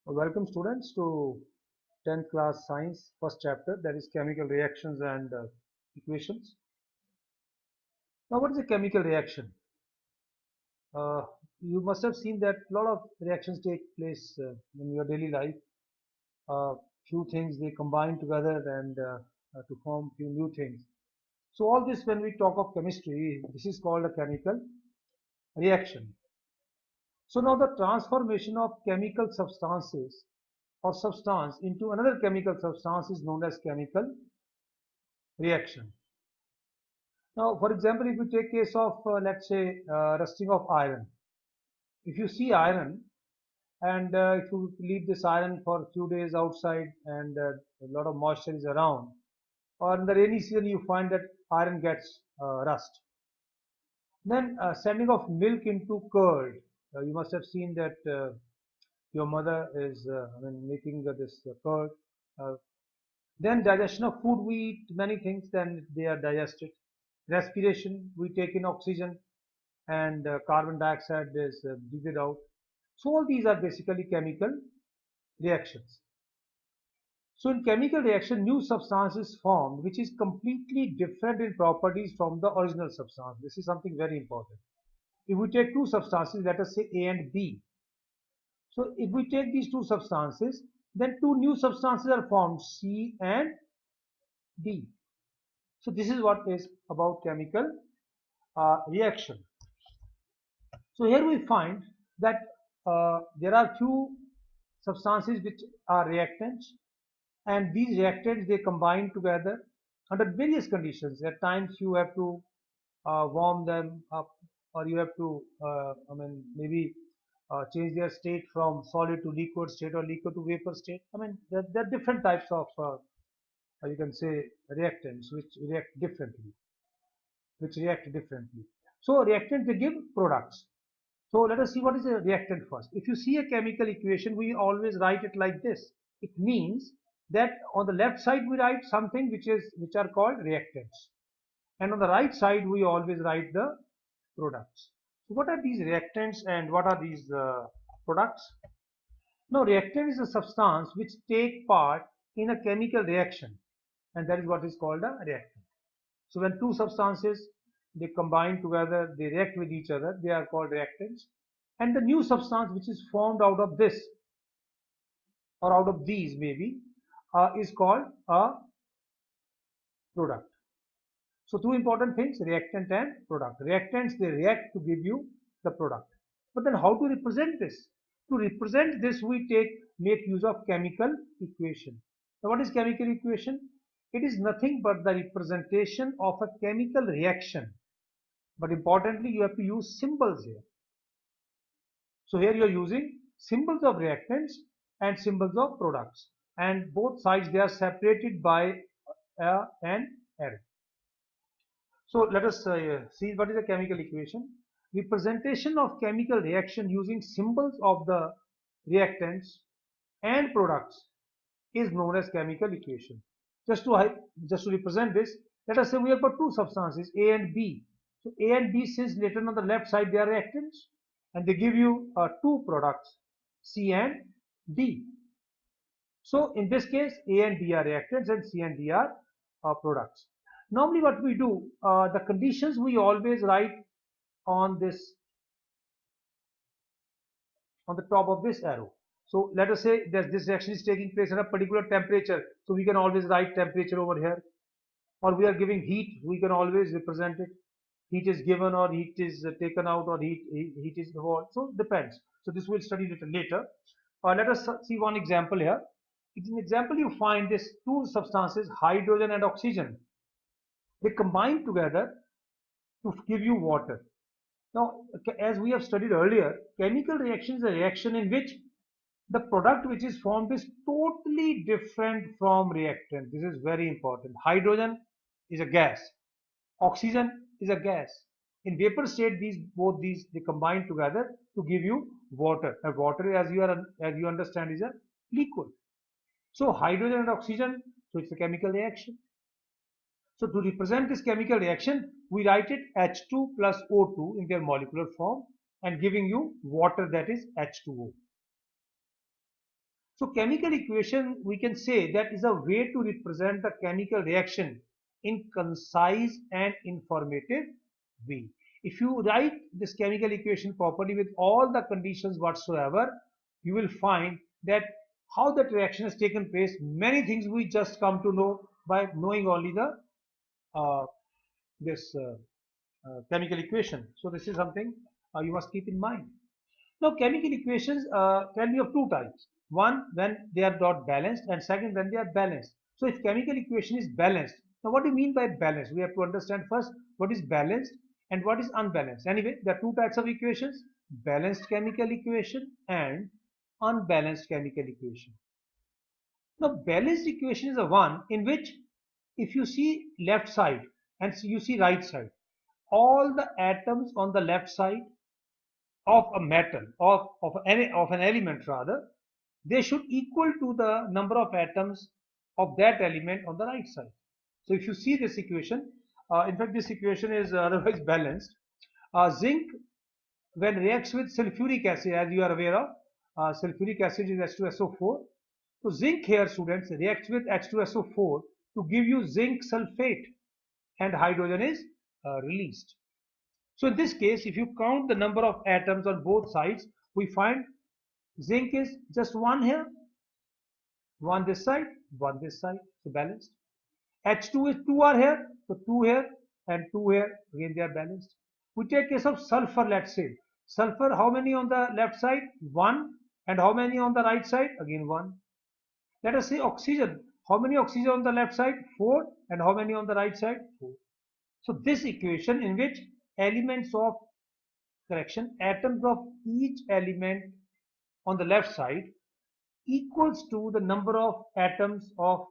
Welcome students to 10th class science first chapter, that is chemical reactions and equations. Now what is a chemical reaction? Uh, you must have seen that a lot of reactions take place in your daily life. Few things they combine together and to form few new things. So all this, when we talk of chemistry, this is called a chemical reaction. So now the transformation of chemical substances or substance into another chemical substance is known as chemical reaction. Now, for example, if you take case of let's say rusting of iron, if you see iron and if you leave this iron for a few days outside and a lot of moisture is around, or in the rainy season you find that iron gets rust. Then sending of milk into curd. You must have seen that your mother is making this curd. Uh, Then digestion of food, we eat many things, then they are digested. Respiration, we take in oxygen and carbon dioxide is breathed out. So all these are basically chemical reactions. So in chemical reaction, new substance is formed which is completely different in properties from the original substance. This is something very important. If we take two substances, let us say A and B. So if we take these two substances, then two new substances are formed, C and D. So this is what is about chemical reaction. So here we find that there are few substances which are reactants, and these reactants they combine together under various conditions. At times you have to warm them up, or you have to maybe change their state from solid to liquid state or liquid to vapor state. There are different types of you can say reactants which react differently. So reactants they give products. So let us see what is a reactant first. If you see a chemical equation, we always write it like this. It means that on the left side we write something which are called reactants, and on the right side we always write the products. So what are these reactants and what are these products? Now reactant is a substance which take part in a chemical reaction, and that is what is called a reactant. So when two substances they combine together, they react with each other, they are called reactants. And the new substance which is formed out of this or out of these maybe is called a product. So two important things, reactant and product. Reactants they react to give you the product. But then how to represent this? To represent this we make use of chemical equation. Now what is chemical equation? It is nothing but the representation of a chemical reaction. But importantly, you have to use symbols here. So here you are using symbols of reactants and symbols of products. And both sides they are separated by an arrow. So let us see what is a chemical equation. Representation of chemical reaction using symbols of the reactants and products is known as chemical equation. Just to represent this, let us say we have got two substances A and B. So A and B, since written on the left side they are reactants, and they give you two products C and D. So in this case A and B are reactants and C and D are products. Normally what we do, the conditions we always write on this on the top of this arrow. So let us say that this reaction is taking place at a particular temperature. So we can always write temperature over here. Or we are giving heat, we can always represent it. Heat is given or heat is taken out or heat is evolved. So it depends. So this we'll study little later. Let us see one example here. In an example you find these two substances, hydrogen and oxygen. They combine together to give you water. Now, as we have studied earlier, chemical reaction is a reaction in which the product which is formed is totally different from reactant. This is very important. Hydrogen is a gas. Oxygen is a gas. In vapor state, both these they combine together to give you water. And water, as you understand, is a liquid. So hydrogen and oxygen, so it's a chemical reaction. So to represent this chemical reaction, we write it H2 plus O2 in their molecular form and giving you water, that is H2O. So chemical equation, we can say that is a way to represent the chemical reaction in concise and informative way. If you write this chemical equation properly with all the conditions whatsoever, you will find that how that reaction has taken place. Many things we just come to know by knowing only the uh, this chemical equation. So this is something you must keep in mind. Now, chemical equations can be of two types. One, when they are not balanced, and second, when they are balanced. So, if chemical equation is balanced, now what do you mean by balanced? We have to understand first what is balanced and what is unbalanced. Anyway, there are two types of equations: balanced chemical equation and unbalanced chemical equation. Now, balanced equation is the one in which if you see left side and you see right side, all the atoms on the left side of a metal of an element rather, they should equal to the number of atoms of that element on the right side. So if you see this equation, in fact this equation is otherwise balanced. Zinc, when reacts with sulfuric acid, as you are aware of, sulfuric acid is H2SO4. So zinc here, students, reacts with H2SO4 to give you zinc sulfate, and hydrogen is released. So in this case, if you count the number of atoms on both sides, we find zinc is just one here, one this side, so balanced. H2 is two are here, so two here and two here, again they are balanced. We take case of sulfur, let's say. Sulfur, how many on the left side? One. And how many on the right side? Again one. Let us say oxygen. How many oxygen on the left side? Four. And how many on the right side? Four. So this equation in which elements of atoms of each element on the left side equals to the number of atoms of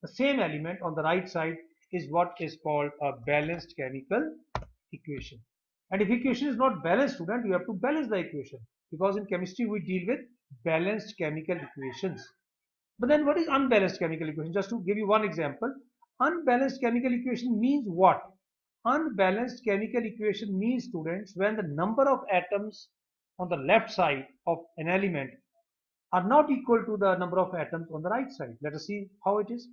the same element on the right side is what is called a balanced chemical equation. And if equation is not balanced, student, you have to balance the equation, because in chemistry we deal with balanced chemical equations. But then what is unbalanced chemical equation? Just to give you one example, unbalanced chemical equation means what? Unbalanced chemical equation means, students, when the number of atoms on the left side of an element are not equal to the number of atoms on the right side. Let us see how it is.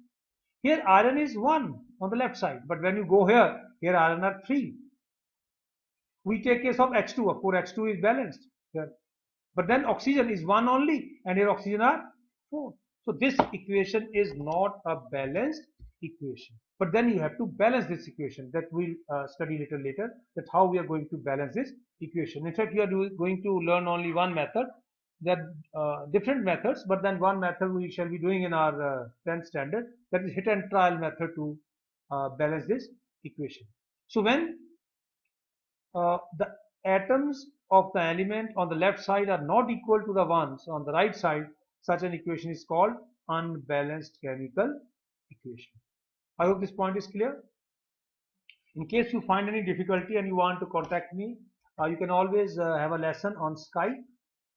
Here iron is 1 on the left side, but when you go here iron are 3. We take case of H2, of course H2 is balanced here. But then oxygen is 1 only, and here oxygen are 4. So this equation is not a balanced equation. But then you have to balance this equation, that we'll study little later, that how we are going to balance this equation. In fact, we are going to learn only one method. There are different methods, but then one method we shall be doing in our 10th standard, that is hit and trial method to balance this equation. So when the atoms of the element on the left side are not equal to the ones on the right side, such an equation is called unbalanced chemical equation. I hope this point is clear. In case you find any difficulty and you want to contact me, you can always have a lesson on Skype.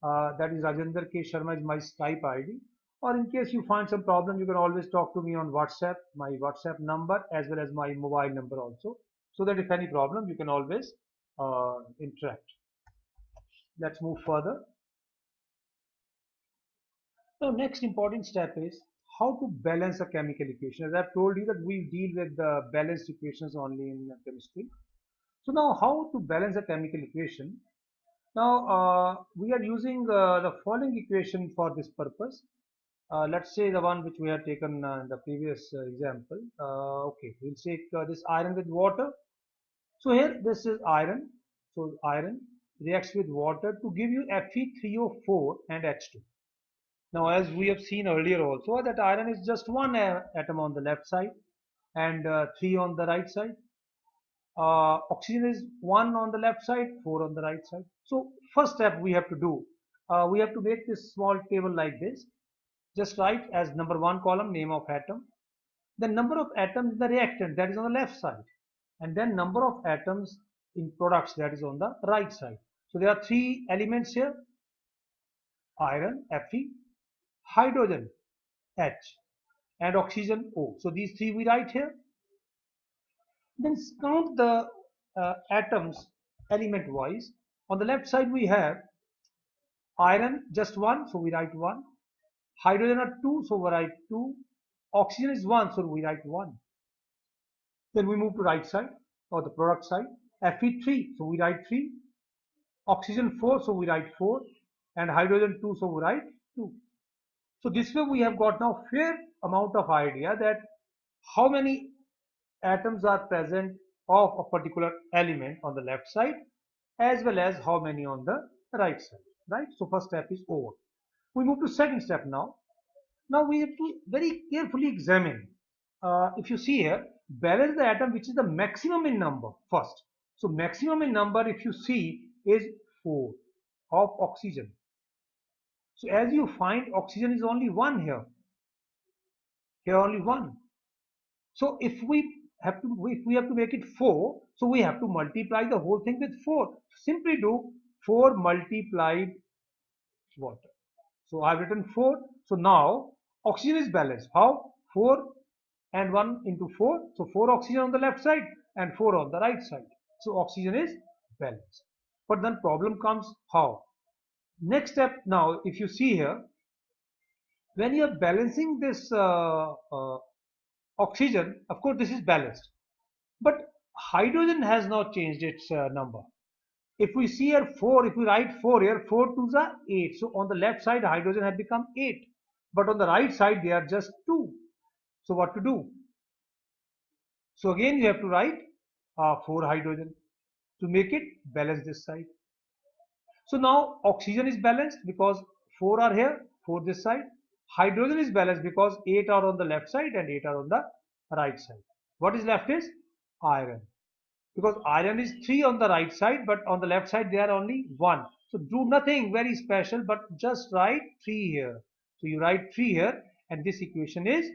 That is Rajendra K. Sharma is my Skype ID. Or in case you find some problem, you can always talk to me on WhatsApp, my WhatsApp number as well as my mobile number also. So that if any problem, you can always interact. Let's move further. Now, next important step is how to balance a chemical equation. As I've told you that we deal with the balanced equations only in chemistry. So now how to balance a chemical equation? Now we are using the following equation for this purpose. Let's say the one which we have taken in the previous example. Okay, we'll take this iron with water. So here this is iron. So iron reacts with water to give you Fe3O4 and H2. Now as we have seen earlier also that iron is just one atom on the left side and 3 on the right side. Oxygen is 1 on the left side, 4 on the right side. So first step we have to do, we have to make this small table like this. Just write as number 1 column name of atom, then number of atoms in the reactant, that is on the left side, and then number of atoms in products, that is on the right side. So there are 3 elements here: iron Fe, hydrogen H, and oxygen O. So these 3 we write here. Then count the atoms element wise. On the left side we have iron just 1, so we write 1. Hydrogen are 2, so we write 2. Oxygen is 1, so we write 1. Then we move to right side or the product side. Fe3, so we write 3. Oxygen 4, so we write 4. And hydrogen 2, so we write 2. So this way we have got now fair amount of idea that how many atoms are present of a particular element on the left side as well as how many on the right side, right? So first step is over. We move to second step now. Now we have to very carefully examine. If you see here, balance the atom which is the maximum in number first. So maximum in number, if you see, is 4 of oxygen. So as you find, oxygen is only 1 here. Here only 1. So if we have to make it 4, so we have to multiply the whole thing with 4. Simply do 4 multiplied water. So I've written 4. So now oxygen is balanced. How? 4 and 1 into 4. So 4 oxygen on the left side and 4 on the right side. So oxygen is balanced. But then problem comes how? Next step now, if you see here, when you are balancing this oxygen, of course this is balanced. But hydrogen has not changed its number. If we see here 4, if we write 4 here, 4 2s are 8. So on the left side, hydrogen has become 8. But on the right side, they are just 2. So what to do? So again, you have to write 4 hydrogen to make it balance this side. So now oxygen is balanced because 4 are here, 4 this side. Hydrogen is balanced because 8 are on the left side and 8 are on the right side. What is left is iron. Because iron is 3 on the right side, but on the left side there are only 1. So do nothing very special, but just write 3 here. So you write 3 here and this equation is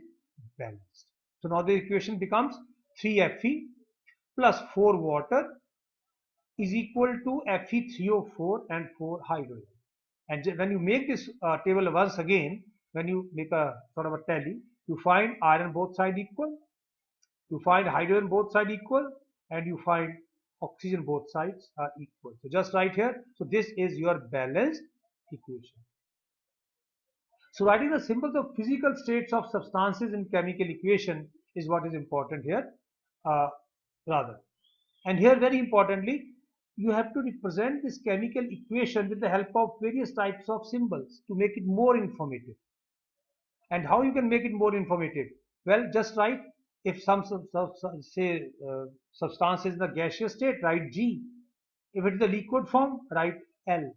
balanced. So now the equation becomes 3Fe plus 4 water is equal to Fe3O4 and 4 hydrogen. And when you make this table once again, when you make a sort of a tally, you find iron both side equal, you find hydrogen both side equal, and you find oxygen both sides are equal. So just write here. So this is your balanced equation. So writing the symbols of physical states of substances in chemical equation is what is important here, rather. And here very importantly, you have to represent this chemical equation with the help of various types of symbols to make it more informative. And how you can make it more informative? Well, just write if some substance is in the gaseous state, write G. If it is the liquid form, write L.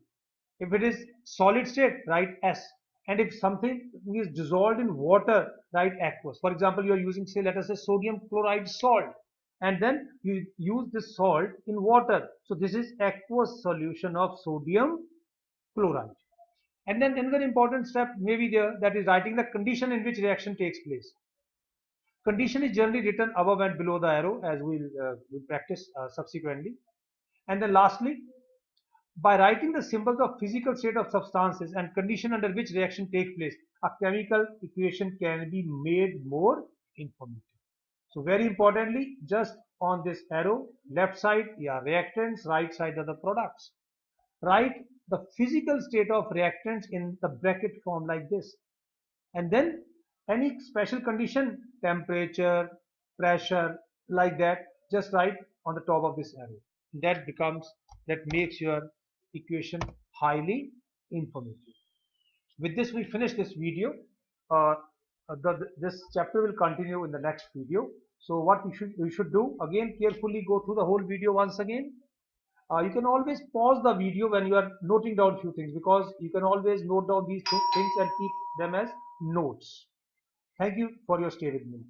If it is solid state, write S. And if something is dissolved in water, write aqueous. For example, you are using, say, let us say sodium chloride salt, and then you use this salt in water. So this is aqueous solution of sodium chloride. And then another important step may be there, that is writing the condition in which reaction takes place. Condition is generally written above and below the arrow, as we'll practice subsequently. And then lastly, by writing the symbols of physical state of substances and condition under which reaction takes place, a chemical equation can be made more informative. So very importantly, just on this arrow, left side are reactants, right side are the products. Write the physical state of reactants in the bracket form like this. And then any special condition, temperature, pressure, like that, just write on the top of this arrow. That makes your equation highly informative. With this, we finish this video. This chapter will continue in the next video. So what we should do, again, carefully go through the whole video once again. You can always pause the video when you are noting down few things, because you can always note down these things and keep them as notes. Thank you for your stay with me.